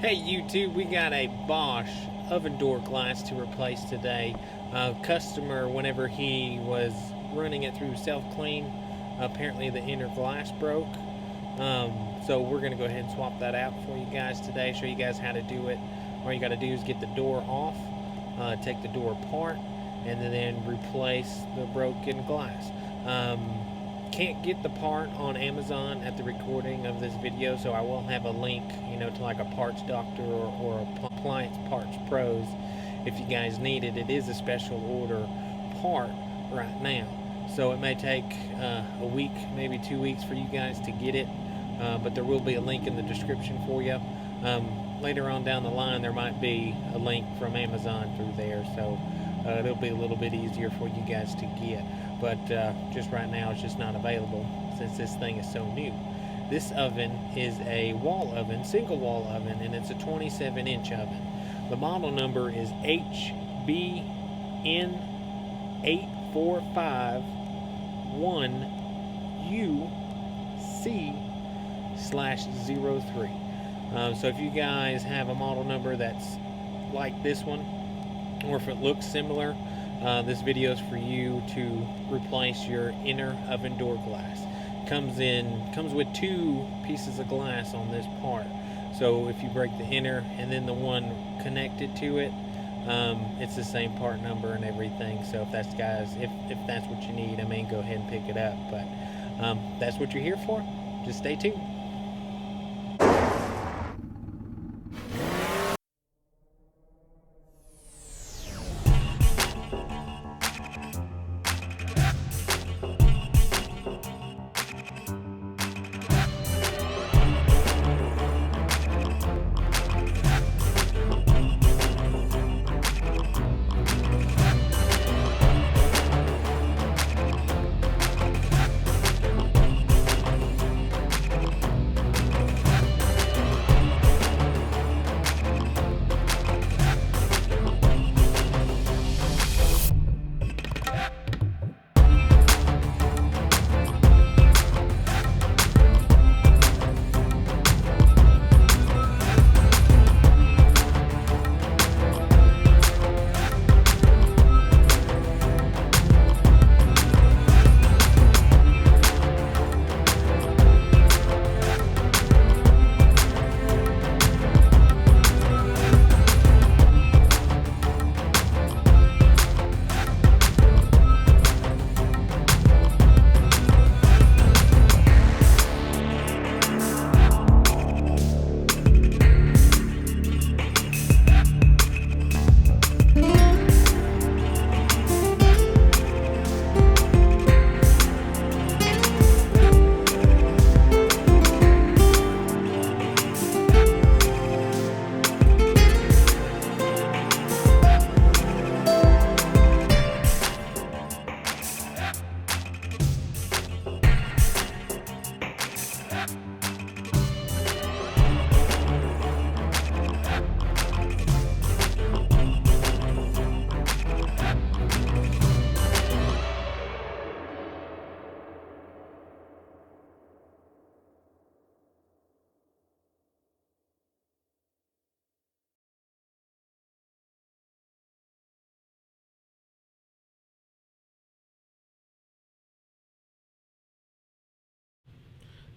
Hey YouTube, we got a Bosch oven door glass to replace today. Customer, whenever he was running it through self-clean, apparently the inner glass broke. So we're going to go ahead and swap that out for you guys today, show you guys how to do it. All you got to do is get the door off, take the door apart, and then replace the broken glass. Can't get the part on Amazon at the recording of this video, so I will have a link, to like a Parts Doctor or Appliance Parts Pros if you guys need it. It is a special order part right now, so it may take a week, maybe 2 weeks for you guys to get it, but there will be a link in the description for you. Later on down the line, there might be a link from Amazon through there, so it'll be a little bit easier for you guys to get. But just right now, it's just not available since this thing is so new. This oven is a wall oven, single wall oven, and it's a 27-inch oven. The model number is HBN845-1UC/03. So if you guys have a model number that's like this one, or if it looks similar, this video is for you to replace your inner oven door glass. Comes with 2 pieces of glass on this part. So if you break the inner and then the one connected to it, it's the same part number and everything. So if that's what you need, go ahead and pick it up. But that's what you're here for. Just stay tuned.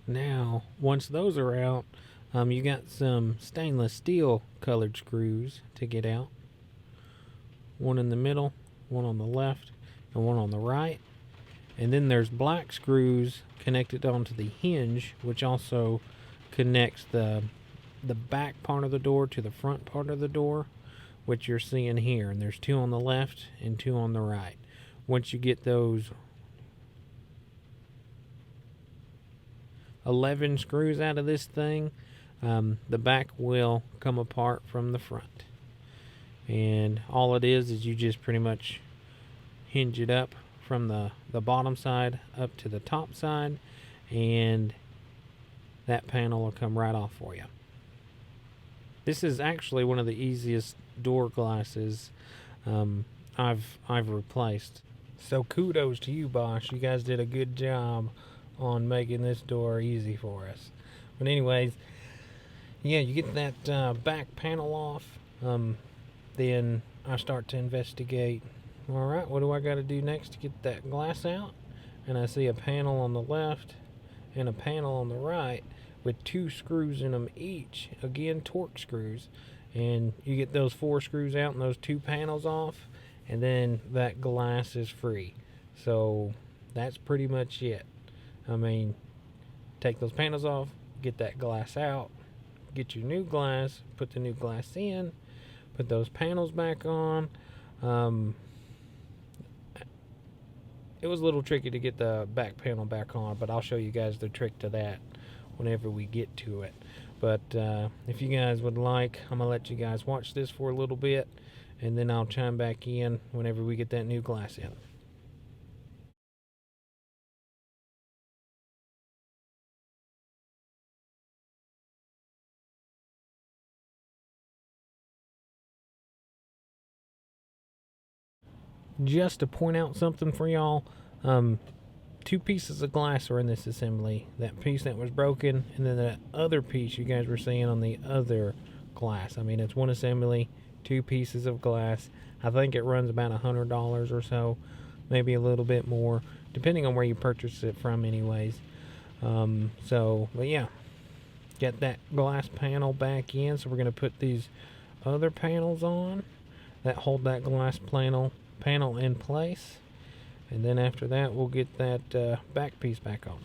Now, once those are out, you got some stainless steel colored screws to get out. One in the middle, one on the left, and one on the right. And then there's black screws connected onto the hinge, which also connects the back part of the door to the front part of the door, which you're seeing here. And there's 2 on the left and 2 on the right. Once you get those 11 screws out of this thing, the back will come apart from the front. And all it is you just pretty much hinge it up from the bottom side up to the top side, and that panel will come right off for you. This is actually one of the easiest door glasses I've replaced. So kudos to you, Bosch. You guys did a good job on making this door easy for us. But anyways, yeah, you get that back panel off. Then I start to investigate. All right, what do I got to do next to get that glass out? And I see a panel on the left and a panel on the right with 2 screws in them each. Again, torque screws. And you get those 4 screws out and those 2 panels off, and then that glass is free. So that's pretty much it. I mean, take those panels off, get that glass out, get your new glass, put the new glass in, put those panels back on. It was a little tricky to get the back panel back on, but I'll show you guys the trick to that whenever we get to it. But if you guys would like, I'm going to let you guys watch this for a little bit, and then I'll chime back in whenever we get that new glass in. Just to point out something for y'all, 2 pieces of glass are in this assembly. That piece that was broken, and then that other piece you guys were seeing on the other glass. I mean, it's one assembly, 2 pieces of glass. I think it runs about $100 or so, maybe a little bit more, depending on where you purchase it from anyways. But yeah, get that glass panel back in. So we're going to put these other panels on that hold that glass panel in place. And then after that, we'll get that back piece back on.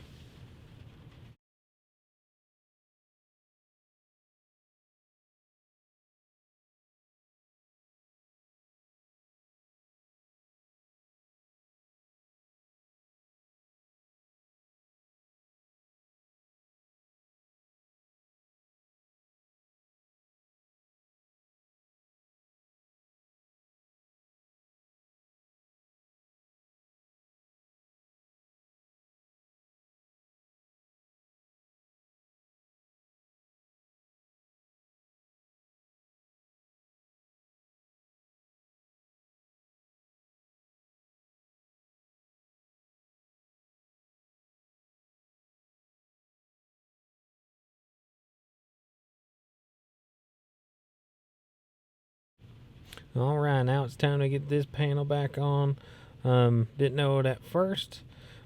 Alright, now it's time to get this panel back on. Didn't know it at first,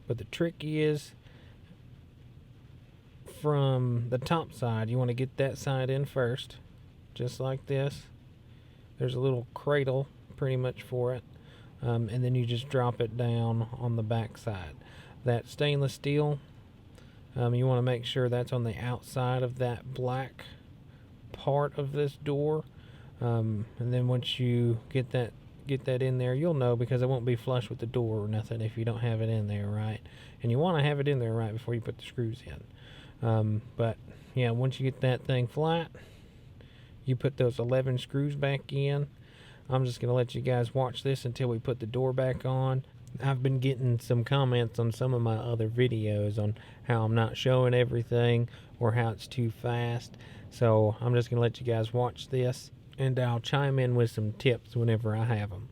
but the trick is from the top side, you want to get that side in first, just like this. There's a little cradle pretty much for it, and then you just drop it down on the back side. That stainless steel, you want to make sure that's on the outside of that black part of this door. And then once you get that in there, you'll know, because it won't be flush with the door or nothing if you don't have it in there right. And you want to have it in there right before you put the screws in. But yeah, once you get that thing flat, you put those 11 screws back in. I'm just going to let you guys watch this until we put the door back on. I've been getting some comments on some of my other videos on how I'm not showing everything or how it's too fast. So I'm just going to let you guys watch this, and I'll chime in with some tips whenever I have them.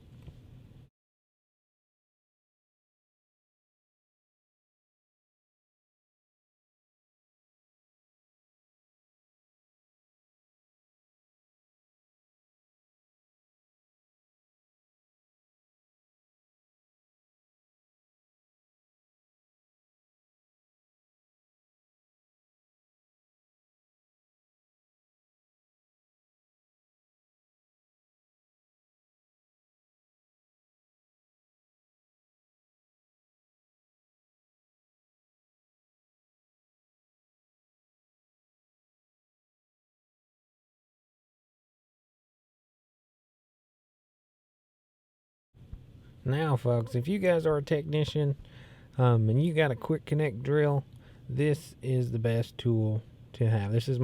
Now, folks, if you guys are a technician and you got a quick connect drill, this is the best tool to have. This is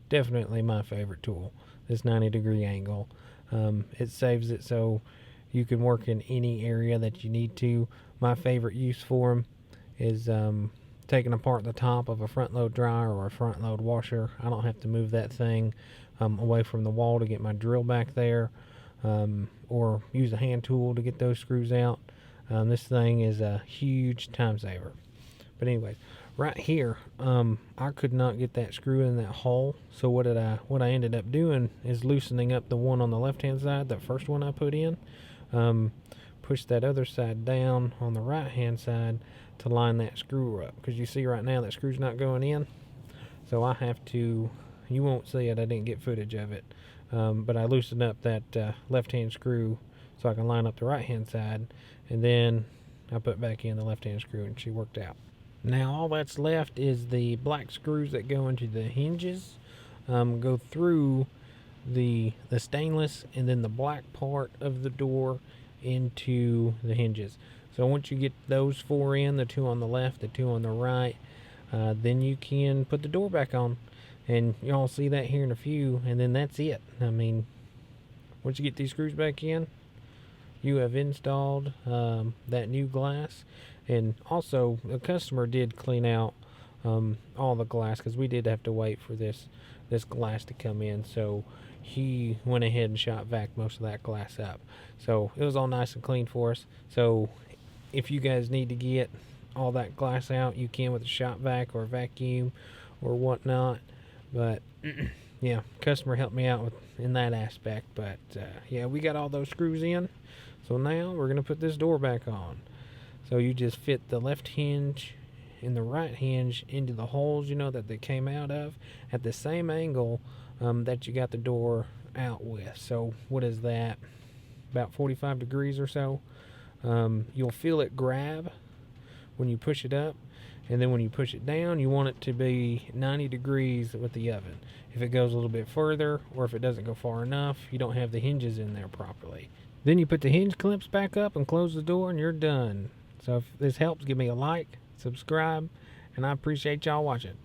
definitely my favorite tool, this 90-degree angle. It saves it so you can work in any area that you need to. My favorite use for them is taking apart the top of a front load dryer or a front load washer. I don't have to move that thing away from the wall to get my drill back there, or use a hand tool to get those screws out. This thing is a huge time saver. But anyways, right here, I could not get that screw in that hole. So what I ended up doing is loosening up the one on the left hand side, the first one I put in, push that other side down on the right hand side to line that screw up, because you see right now that screw's not going in. So I have to, you won't see it, I didn't get footage of it, but I loosened up that left hand screw so I can line up the right hand side, and then I put back in the left hand screw and she worked out. Now all that's left is the black screws that go into the hinges, go through the stainless and then the black part of the door into the hinges. So once you get those four in, the two on the left, the two on the right, then you can put the door back on, and y'all see that here in a few, and then that's it. I mean, once you get these screws back in, you have installed that new glass. And also the customer did clean out all the glass, because we did have to wait for this glass to come in, so he went ahead and shop vac most of that glass up, so it was all nice and clean for us. So if you guys need to get all that glass out, you can with a shop vac or vacuum or whatnot. But yeah, customer helped me out in that aspect. But yeah, we got all those screws in, so now we're gonna put this door back on. So you just fit the left hinge and the right hinge into the holes, that they came out of, at the same angle that you got the door out with. So what is that, about 45 degrees or so? You'll feel it grab when you push it up, and then when you push it down, you want it to be 90 degrees with the oven. If it goes a little bit further, or if it doesn't go far enough, you don't have the hinges in there properly. Then you put the hinge clips back up and close the door, and you're done. So if this helps, give me a like, subscribe, and I appreciate y'all watching.